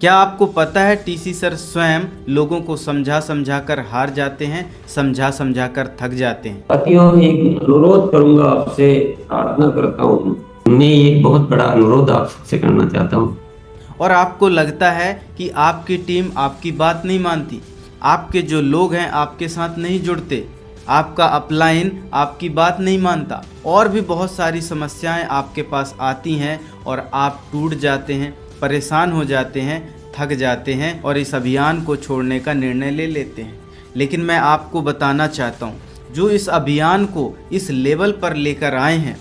क्या आपको पता है टीसी सर स्वयं लोगों को समझा समझा कर हार जाते हैं, समझा समझा कर थक जाते हैं। साथियों, एक अनुरोध करूंगा आपसे, प्रार्थना करता हूँ। मैं एक बहुत बड़ा अनुरोध आपसे करना चाहता हूँ। और आपको लगता है कि आपकी टीम आपकी बात नहीं मानती, आपके जो लोग हैं आपके साथ नहीं जुड़ते, आपका अपलाइन आपकी बात नहीं मानता, और भी बहुत सारी समस्याएं आपके पास आती हैं और आप टूट जाते हैं, परेशान हो जाते हैं, थक जाते हैं और इस अभियान को छोड़ने का निर्णय ले लेते हैं। लेकिन मैं आपको बताना चाहता हूँ, जो इस अभियान को इस लेवल पर लेकर आए हैं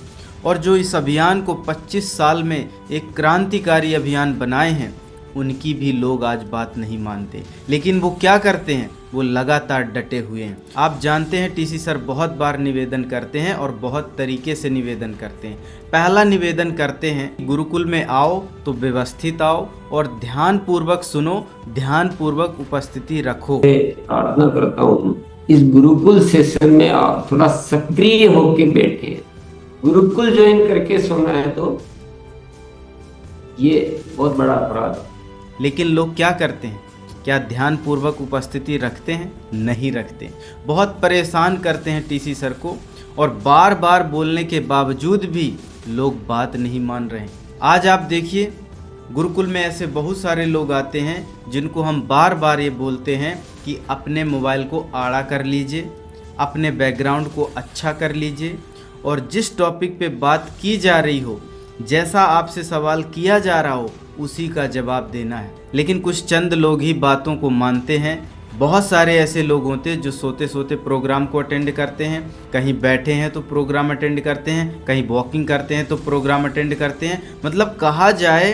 और जो इस अभियान को 25 साल में एक क्रांतिकारी अभियान बनाए हैं, उनकी भी लोग आज बात नहीं मानते। लेकिन वो क्या करते हैं, वो लगातार डटे हुए हैं। आप जानते हैं टीसी सर बहुत बार निवेदन करते हैं और बहुत तरीके से निवेदन करते हैं। पहला निवेदन करते हैं, गुरुकुल में आओ तो व्यवस्थित आओ और ध्यान पूर्वक सुनो, ध्यान पूर्वक उपस्थिति रखो। प्रार्थना करता हूँ, इस गुरुकुल सेशन में आप थोड़ा सक्रिय होकर बैठे। गुरुकुल ज्वाइन करके सोना है तो ये बहुत बड़ा अपराध है। लेकिन लोग क्या करते हैं, क्या ध्यान पूर्वक उपस्थिति रखते हैं? नहीं रखते। बहुत परेशान करते हैं टीसी सर को और बार बार बोलने के बावजूद भी लोग बात नहीं मान रहे हैं। आज आप देखिए, गुरुकुल में ऐसे बहुत सारे लोग आते हैं जिनको हम बार बार ये बोलते हैं कि अपने मोबाइल को आड़ा कर लीजिए, अपने बैकग्राउंड को अच्छा कर लीजिए और जिस टॉपिक पे बात की जा रही हो, जैसा आपसे सवाल किया जा रहा हो, उसी का जवाब देना है। लेकिन कुछ चंद लोग ही बातों को मानते हैं। बहुत सारे ऐसे लोग होते हैं जो सोते सोते प्रोग्राम को अटेंड करते हैं, कहीं बैठे हैं तो प्रोग्राम अटेंड करते हैं, कहीं वॉकिंग करते हैं तो प्रोग्राम अटेंड करते हैं। मतलब कहा जाए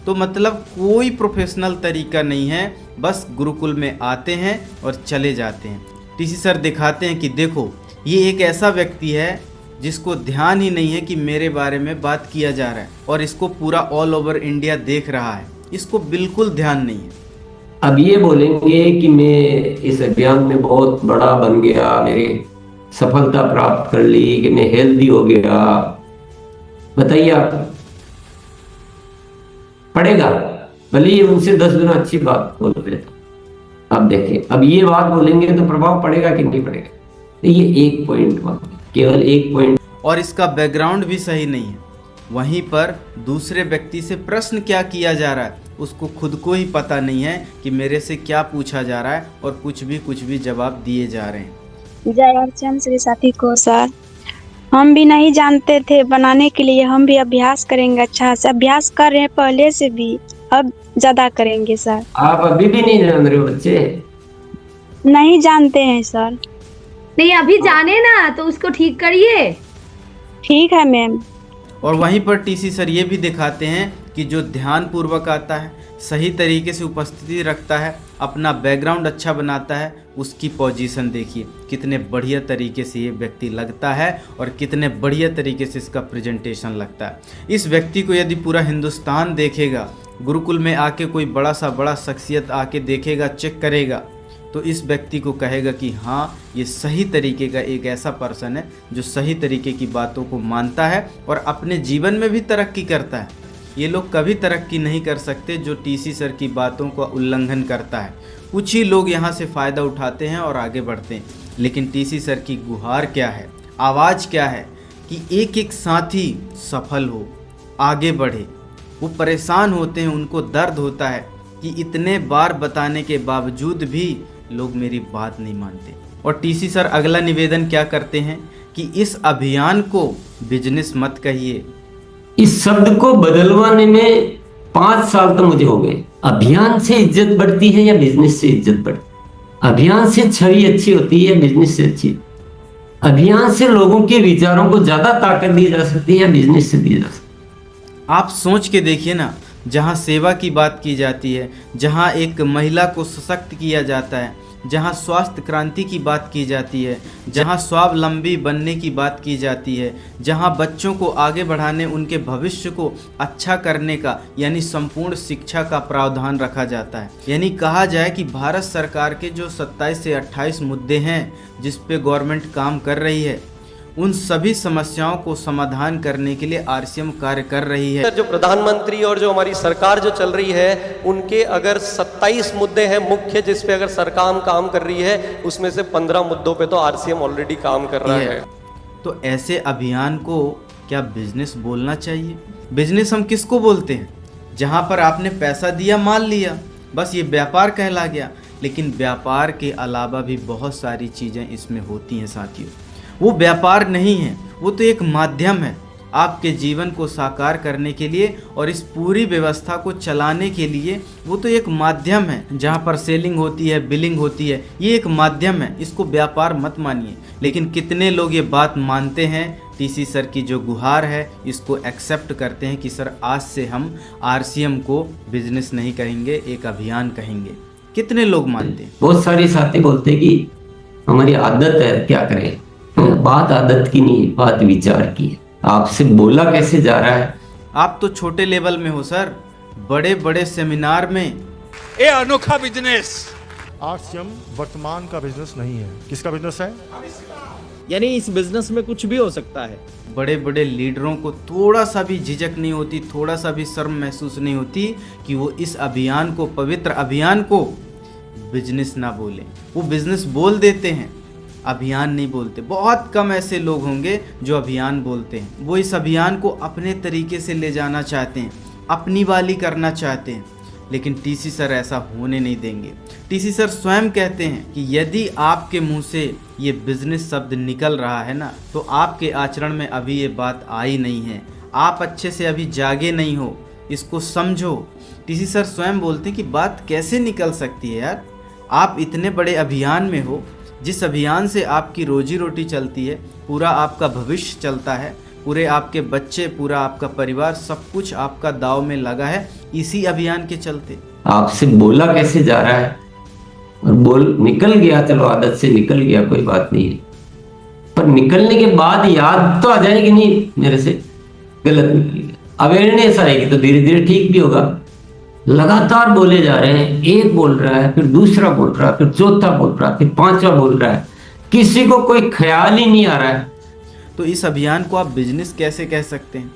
तो मतलब कोई प्रोफेशनल तरीका नहीं है, बस गुरुकुल में आते हैं और चले जाते हैं। टीसी सर दिखाते हैं कि देखो, ये एक ऐसा व्यक्ति है जिसको ध्यान ही नहीं है कि मेरे बारे में बात किया जा रहा है और इसको पूरा ऑल ओवर इंडिया देख रहा है, इसको बिल्कुल ध्यान नहीं है। अब ये बोलेंगे कि मैं इस अभियान में बहुत बड़ा बन गया, मेरी सफलता प्राप्त कर ली, कि मैं हेल्दी हो गया। बताइए, आप पड़ेगा? भले ही उनसे 10 गुना अच्छी बात बोल रहे थे। अब देखिए, अब ये बात बोलेंगे तो प्रभाव पड़ेगा कि नहीं पड़ेगा? तो ये एक पॉइंट, केवल एक पॉइंट। और इसका बैकग्राउंड भी सही नहीं है। वहीं पर दूसरे व्यक्ति से प्रश्न क्या किया जा रहा है, उसको खुद को ही पता नहीं है कि मेरे से क्या पूछा जा रहा है और कुछ भी जवाब दिए जा रहे हैं। जय अर्चन श्री साथी को सर, हम भी नहीं जानते थे, बनाने के लिए हम भी अभ्यास करेंगे। अच्छा से अभ्यास कर रहे हैं पहले से भी, अब ज्यादा करेंगे सर। आप अभी भी नहीं जान रहे हो बच्चे? नहीं जानते हैं सर। नहीं, अभी जाने ना तो उसको ठीक करिए। ठीक है मैम। और वहीं पर टीसी सर ये भी दिखाते हैं कि जो ध्यान पूर्वक आता है, सही तरीके से उपस्थिति रखता है, अपना बैकग्राउंड अच्छा बनाता है, उसकी पोजीशन देखिए कितने बढ़िया तरीके से ये व्यक्ति लगता है और कितने बढ़िया तरीके से इसका प्रेजेंटेशन लगता है। इस व्यक्ति को यदि पूरा हिंदुस्तान देखेगा, गुरुकुल में आके कोई बड़ा शख्सियत आके देखेगा, चेक करेगा, तो इस व्यक्ति को कहेगा कि हाँ, ये सही तरीके का एक ऐसा पर्सन है जो सही तरीके की बातों को मानता है और अपने जीवन में भी तरक्की करता है। ये लोग कभी तरक्की नहीं कर सकते जो टीसी सर की बातों का उल्लंघन करता है। कुछ ही लोग यहाँ से फ़ायदा उठाते हैं और आगे बढ़ते हैं। लेकिन टीसी सर की गुहार क्या है, आवाज़ क्या है कि एक एक साथी सफल हो, आगे बढ़े। वो परेशान होते हैं, उनको दर्द होता है कि इतने बार बताने के बावजूद भी लोग मेरी बात नहीं मानते। और टीसी सर अगला निवेदन क्या करते हैं कि इस अभियान को बिजनेस मत कहिए। इस शब्द को बदलवाने में 5 साल तो मुझे हो गए। अभियान से इज्जत बढ़ती है या बिजनेस से इज्जत बढ़ती? अभियान से छवि अच्छी होती है, बिजनेस से अच्छी? अभियान से लोगों के विचारों को ज्यादा ताकत दी जा सकती है या बिजनेस से दी जा सकती? आप सोच के देखिए ना, जहाँ सेवा की बात की जाती है, जहाँ एक महिला को सशक्त किया जाता है, जहाँ स्वास्थ्य क्रांति की बात की जाती है, जहाँ स्वावलंबी बनने की बात की जाती है, जहाँ बच्चों को आगे बढ़ाने, उनके भविष्य को अच्छा करने का यानी संपूर्ण शिक्षा का प्रावधान रखा जाता है। यानी कहा जाए कि भारत सरकार के जो 27 से 28 मुद्दे हैं जिस पे गवर्नमेंट काम कर रही है, उन सभी समस्याओं को समाधान करने के लिए आरसीएम कार्य कर रही है। जो प्रधानमंत्री और जो हमारी सरकार जो चल रही है, उनके अगर 27 मुद्दे हैं मुख्य जिस पे अगर सरकार काम कर रही है, उसमें से 15 मुद्दों पे तो आरसीएम ऑलरेडी काम कर रहा है। तो ऐसे अभियान को क्या बिजनेस बोलना चाहिए? बिजनेस हम किसको बोलते हैं? जहां पर आपने पैसा दिया, माल लिया, बस ये व्यापार कहला गया। लेकिन व्यापार के अलावा भी बहुत सारी चीज़ें इसमें होती हैं साथियों। वो व्यापार नहीं है, वो तो एक माध्यम है आपके जीवन को साकार करने के लिए और इस पूरी व्यवस्था को चलाने के लिए। वो तो एक माध्यम है जहाँ पर सेलिंग होती है, बिलिंग होती है, ये एक माध्यम है, इसको व्यापार मत मानिए। लेकिन कितने लोग ये बात मानते हैं? टीसी सर की जो गुहार है इसको एक्सेप्ट करते हैं कि सर आज से हम आरसीएम को बिजनेस नहीं कहेंगे, एक अभियान कहेंगे। कितने लोग मानते हैं? बहुत सारे साथी बोलते हैं कि हमारी आदत है, क्या करें। बात आदत की नहीं, बात विचार की है। आपसे बोला कैसे जा रहा है? आप तो छोटे लेवल में हो सर, बड़े बड़े सेमिनार में ये अनोखा बिजनेस। आरसीएम वर्तमान का बिजनेस नहीं है। किसका बिजनेस है? यानी इस बिजनेस में कुछ भी हो सकता है। बड़े बड़े लीडरों को थोड़ा सा भी झिझक नहीं होती, थोड़ा सा भी शर्म महसूस नहीं होती कि वो इस अभियान को, पवित्र अभियान को बिजनेस ना बोले। वो बिजनेस बोल देते हैं, अभियान नहीं बोलते। बहुत कम ऐसे लोग होंगे जो अभियान बोलते हैं। वो इस अभियान को अपने तरीके से ले जाना चाहते हैं, अपनी वाली करना चाहते हैं। लेकिन टीसी सर ऐसा होने नहीं देंगे। टीसी सर स्वयं कहते हैं कि यदि आपके मुंह से ये बिजनेस शब्द निकल रहा है ना, तो आपके आचरण में अभी ये बात आई नहीं है, आप अच्छे से अभी जागे नहीं हो, इसको समझो। टीसी सर स्वयं बोलते हैं कि बात कैसे निकल सकती है यार, आप इतने बड़े अभियान में हो, जिस अभियान से आपकी रोजी रोटी चलती है, पूरा आपका भविष्य चलता है, पूरे आपके बच्चे, पूरा आपका परिवार, सब कुछ आपका दाव में लगा है इसी अभियान के चलते। आपसे बोला कैसे जा रहा है? और बोल निकल गया, चलो आदत से निकल गया, कोई बात नहीं है, पर निकलने के बाद याद तो आ जाएगी नहीं मेरे से गलत निकल गया। अवेयरनेस आएगी तो धीरे धीरे ठीक भी होगा। लगातार बोले जा रहे हैं, एक बोल रहा है, फिर दूसरा बोल रहा है, फिर चौथा बोल रहा है, फिर पांचवा बोल रहा है, किसी को कोई ख्याल ही नहीं आ रहा है। तो इस अभियान को आप बिजनेस कैसे कह सकते हैं?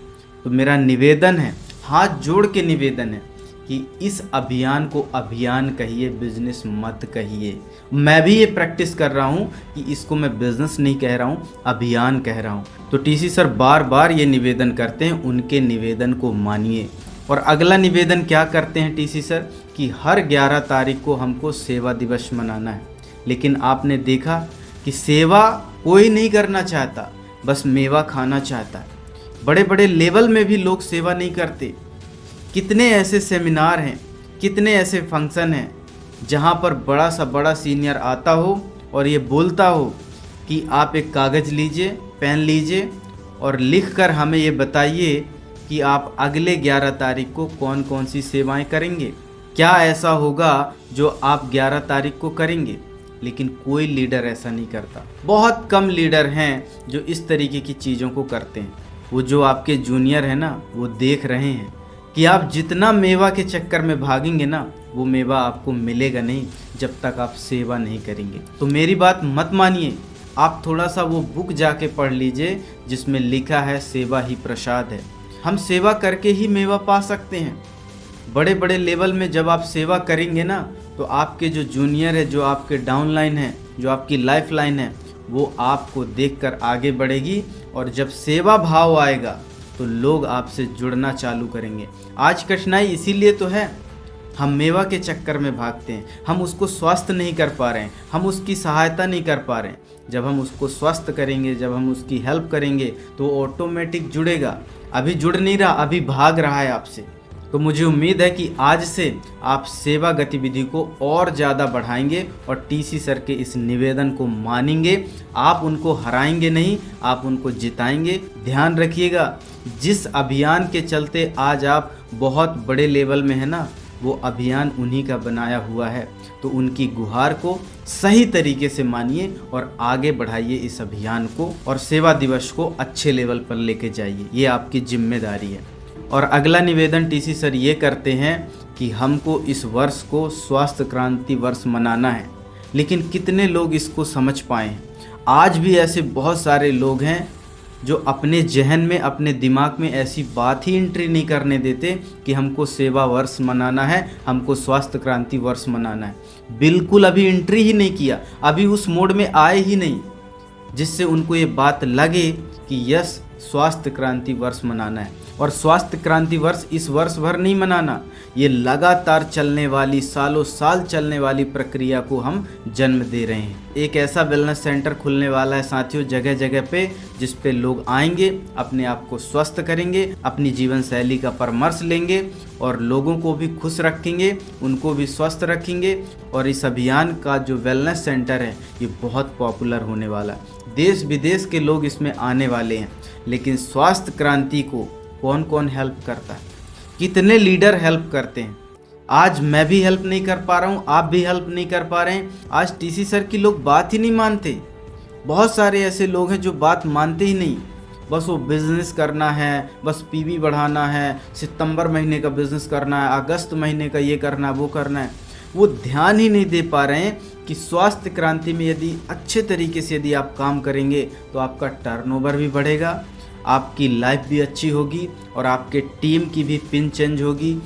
तो मेरा निवेदन है, हाथ जोड़ के निवेदन है कि इस अभियान को अभियान कहिए, बिजनेस मत कहिए। मैं भी ये प्रैक्टिस कर रहा हूँ कि इसको मैं बिजनेस नहीं कह रहा हूँ, अभियान कह रहा हूँ। तो टीसी सर बार बार ये निवेदन करते हैं, उनके निवेदन को मानिए। और अगला निवेदन क्या करते हैं टीसी सर कि हर 11 तारीख को हमको सेवा दिवस मनाना है। लेकिन आपने देखा कि सेवा कोई नहीं करना चाहता, बस मेवा खाना चाहता है। बड़े बड़े लेवल में भी लोग सेवा नहीं करते। कितने ऐसे सेमिनार हैं, कितने ऐसे फंक्शन हैं जहाँ पर बड़ा सा बड़ा सीनियर आता हो और ये बोलता हो कि आप एक कागज़ लीजिए, पेन लीजिए और लिख कर हमें ये बताइए कि आप अगले 11 तारीख को कौन कौन सी सेवाएं करेंगे। क्या ऐसा होगा जो आप 11 तारीख को करेंगे? लेकिन कोई लीडर ऐसा नहीं करता। बहुत कम लीडर हैं जो इस तरीके की चीज़ों को करते हैं। वो जो आपके जूनियर हैं ना, वो देख रहे हैं कि आप जितना मेवा के चक्कर में भागेंगे ना, वो मेवा आपको मिलेगा नहीं जब तक आप सेवा नहीं करेंगे। तो मेरी बात मत मानिए, आप थोड़ा सा वो बुक जाके पढ़ लीजिए जिसमें लिखा है सेवा ही प्रसाद है। हम सेवा करके ही मेवा पा सकते हैं। बड़े बड़े लेवल में जब आप सेवा करेंगे ना, तो आपके जो जूनियर है, जो आपके डाउनलाइन है, जो आपकी लाइफ लाइन है, वो आपको देखकर आगे बढ़ेगी। और जब सेवा भाव आएगा तो लोग आपसे जुड़ना चालू करेंगे। आज कठिनाई इसीलिए तो है, हम मेवा के चक्कर में भागते हैं, हम उसको स्वस्थ नहीं कर पा रहे हैं, हम उसकी सहायता नहीं कर पा रहे हैं। जब हम उसको स्वस्थ करेंगे, जब हम उसकी हेल्प करेंगे तो ऑटोमेटिक जुड़ेगा। अभी जुड़ नहीं रहा, अभी भाग रहा है आपसे। तो मुझे उम्मीद है कि आज से आप सेवा गतिविधि को और ज़्यादा बढ़ाएंगे और टीसी सर के इस निवेदन को मानेंगे। आप उनको हराएंगे नहीं, आप उनको जिताएंगे। ध्यान रखिएगा, जिस अभियान के चलते आज आप बहुत बड़े लेवल में है ना, वो अभियान उन्हीं का बनाया हुआ है। तो उनकी गुहार को सही तरीके से मानिए और आगे बढ़ाइए इस अभियान को, और सेवा दिवस को अच्छे लेवल पर लेके जाइए। ये आपकी जिम्मेदारी है। और अगला निवेदन टीसी सर ये करते हैं कि हमको इस वर्ष को स्वास्थ्य क्रांति वर्ष मनाना है। लेकिन कितने लोग इसको समझ पाए हैं? आज भी ऐसे बहुत सारे लोग हैं जो अपने जहन में, अपने दिमाग में ऐसी बात ही एंट्री नहीं करने देते कि हमको सेवा वर्ष मनाना है, हमको स्वास्थ्य क्रांति वर्ष मनाना है। बिल्कुल अभी एंट्री ही नहीं किया, अभी उस मोड में आए ही नहीं जिससे उनको ये बात लगे कि यस, स्वास्थ्य क्रांति वर्ष मनाना है। और स्वास्थ्य क्रांति वर्ष इस वर्ष भर नहीं मनाना, ये लगातार चलने वाली, सालों साल चलने वाली प्रक्रिया को हम जन्म दे रहे हैं। एक ऐसा वेलनेस सेंटर खुलने वाला है साथियों जगह जगह पे, जिस पे लोग आएंगे, अपने आप को स्वस्थ करेंगे, अपनी जीवन शैली का परामर्श लेंगे और लोगों को भी खुश रखेंगे, उनको भी स्वस्थ रखेंगे। और इस अभियान का जो वेलनेस सेंटर है ये बहुत पॉपुलर होने वाला है, देश विदेश के लोग इसमें आने वाले हैं। लेकिन स्वास्थ्य क्रांति को कौन कौन हेल्प करता है, कितने लीडर हेल्प करते हैं? आज मैं भी हेल्प नहीं कर पा रहा हूँ, आप भी हेल्प नहीं कर पा रहे हैं। आज टीसी सर की लोग बात ही नहीं मानते। बहुत सारे ऐसे लोग हैं जो बात मानते ही नहीं, बस वो बिजनेस करना है, बस पीवी बढ़ाना है, सितंबर महीने का बिजनेस करना है, अगस्त महीने का ये करना है, वो करना है। वो ध्यान ही नहीं दे पा रहे हैं कि स्वास्थ्य क्रांति में यदि अच्छे तरीके से यदि आप काम करेंगे तो आपका टर्नओवर भी बढ़ेगा, आपकी लाइफ भी अच्छी होगी और आपके टीम की भी पिन चेंज होगी।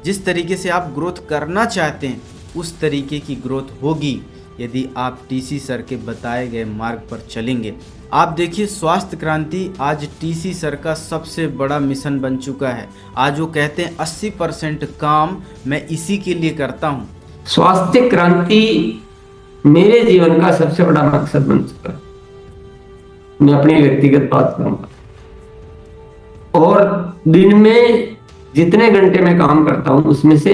जिस तरीके से आप ग्रोथ करना चाहते हैं उस तरीके की ग्रोथ होगी यदि आप टीसी सर के बताए गए मार्ग पर चलेंगे। आप देखिए, स्वास्थ्य क्रांति आज टीसी सर का सबसे बड़ा मिशन बन चुका है। आज वो कहते हैं 80% काम मैं इसी के लिए करता हूँ। स्वास्थ्य क्रांति मेरे जीवन का सबसे बड़ा मकसद बन चुका है। मैं अपनी व्यक्तिगत बात करूंगा, और दिन में जितने घंटे मैं काम करता हूं उसमें से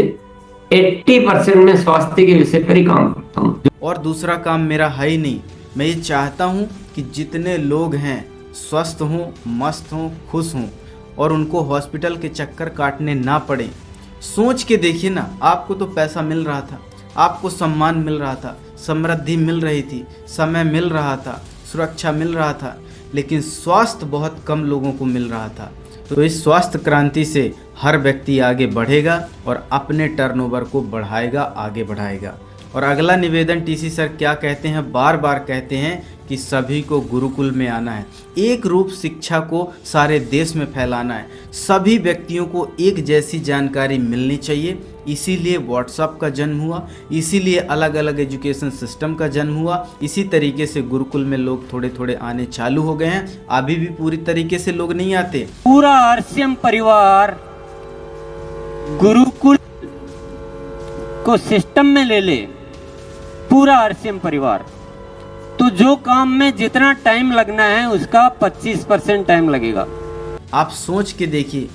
80% में स्वास्थ्य के विषय पर ही काम करता हूं। और दूसरा काम मेरा है ही नहीं। मैं ये चाहता हूं कि जितने लोग हैं स्वस्थ हों, मस्त हों, खुश हों और उनको हॉस्पिटल के चक्कर काटने ना पड़े। सोच के देखिए ना, आपको तो पैसा मिल रहा था, आपको सम्मान मिल रहा था, समृद्धि मिल रही थी, समय मिल रहा था, सुरक्षा मिल रहा था, लेकिन स्वास्थ्य बहुत कम लोगों को मिल रहा था। तो इस स्वास्थ्य क्रांति से हर व्यक्ति आगे बढ़ेगा और अपने टर्नओवर को बढ़ाएगा, आगे बढ़ाएगा। और अगला निवेदन टीसी सर क्या कहते हैं, बार बार कहते हैं कि सभी को गुरुकुल में आना है, एक रूप शिक्षा को सारे देश में फैलाना है, सभी व्यक्तियों को एक जैसी जानकारी मिलनी चाहिए। इसीलिए व्हाट्सएप का जन्म हुआ, इसीलिए अलग अलग एजुकेशन सिस्टम का जन्म हुआ। इसी तरीके से गुरुकुल में लोग थोड़े थोड़े आने चालू हो गए हैं। अभी भी पूरी तरीके से लोग नहीं आते। पूरा आरसीएम परिवार गुरुकुल को सिस्टम में ले ले, पूरा आरसीएम परिवार, तो जो काम में जितना टाइम लगना है उसका 25% टाइम लगेगा। आप सोच के देखिए,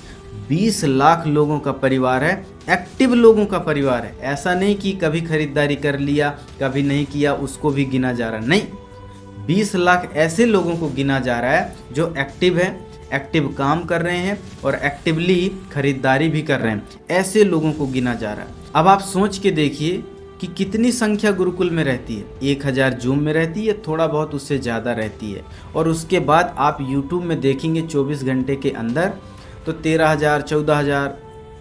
20 लाख लोगों का परिवार है, एक्टिव लोगों का परिवार है। ऐसा नहीं कि कभी खरीदारी कर लिया, कभी नहीं किया, उसको भी गिना जा रहा, नहीं। 20 लाख ऐसे लोगों को गिना जा रहा है जो एक्टिव है, एक्टिव काम कर रहे हैं और एक्टिवली खरीदारी भी कर रहे हैं। ऐसे लोगों को गिना जा रहा है। अब आप सोच के देखिए कि कितनी संख्या गुरुकुल में रहती है। 1000 जूम में रहती है, थोड़ा बहुत उससे ज़्यादा रहती है। और उसके बाद आप यूट्यूब में देखेंगे 24 घंटे के अंदर तो 13,000, 14,000,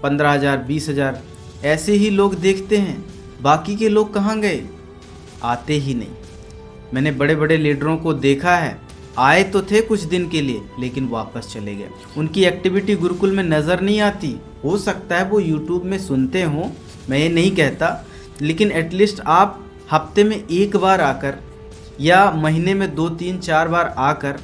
15,000, 20,000 ऐसे ही लोग देखते हैं। बाकी के लोग कहाँ गए? आते ही नहीं। मैंने बड़े बड़े लीडरों को देखा है, आए तो थे कुछ दिन के लिए लेकिन वापस चले गए। उनकी एक्टिविटी गुरुकुल में नज़र नहीं आती। हो सकता है वो यूट्यूब में सुनते हों, मैं ये नहीं कहता, लेकिन एटलीस्ट आप हफ्ते में एक बार आकर या महीने में 2, 3, 4 बार आकर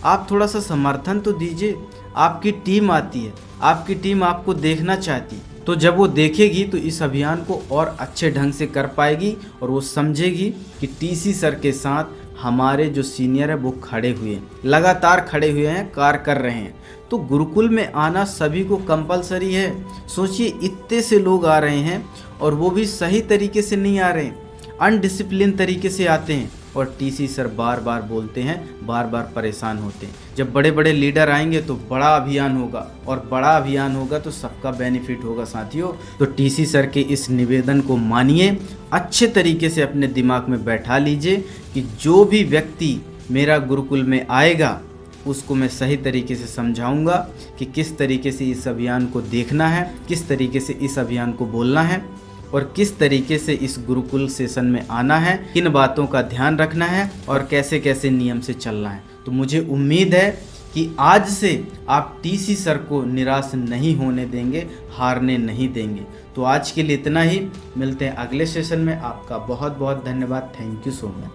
आप थोड़ा सा समर्थन तो दीजिए। आपकी टीम आती है, आपकी टीम आपको देखना चाहती, तो जब वो देखेगी तो इस अभियान को और अच्छे ढंग से कर पाएगी और वो समझेगी कि टीसी सर के साथ हमारे जो सीनियर है वो खड़े हुए हैं, लगातार खड़े हुए हैं, कार्य कर रहे हैं। तो गुरुकुल में आना सभी को कंपलसरी है। सोचिए, इतने से लोग आ रहे हैं और वो भी सही तरीके से नहीं आ रहे हैं, अनडिसिप्लिन तरीके से आते हैं। और टीसी सर बार बार बोलते हैं, बार बार परेशान होते हैं। जब बड़े बड़े लीडर आएंगे तो बड़ा अभियान होगा, और बड़ा अभियान होगा तो सबका बेनिफिट होगा साथियों। तो टीसी सर के इस निवेदन को मानिए, अच्छे तरीके से अपने दिमाग में बैठा लीजिए कि जो भी व्यक्ति मेरा गुरुकुल में आएगा उसको मैं सही तरीके से समझाऊंगा कि किस तरीके से इस अभियान को देखना है, किस तरीके से इस अभियान को बोलना है। और किस तरीके से इस गुरुकुल सेशन में आना है, किन बातों का ध्यान रखना है और कैसे कैसे नियम से चलना है। तो मुझे उम्मीद है कि आज से आप टीसी सर को निराश नहीं होने देंगे, हारने नहीं देंगे। तो आज के लिए इतना ही, मिलते हैं अगले सेशन में। आपका बहुत बहुत धन्यवाद। Thank you so much.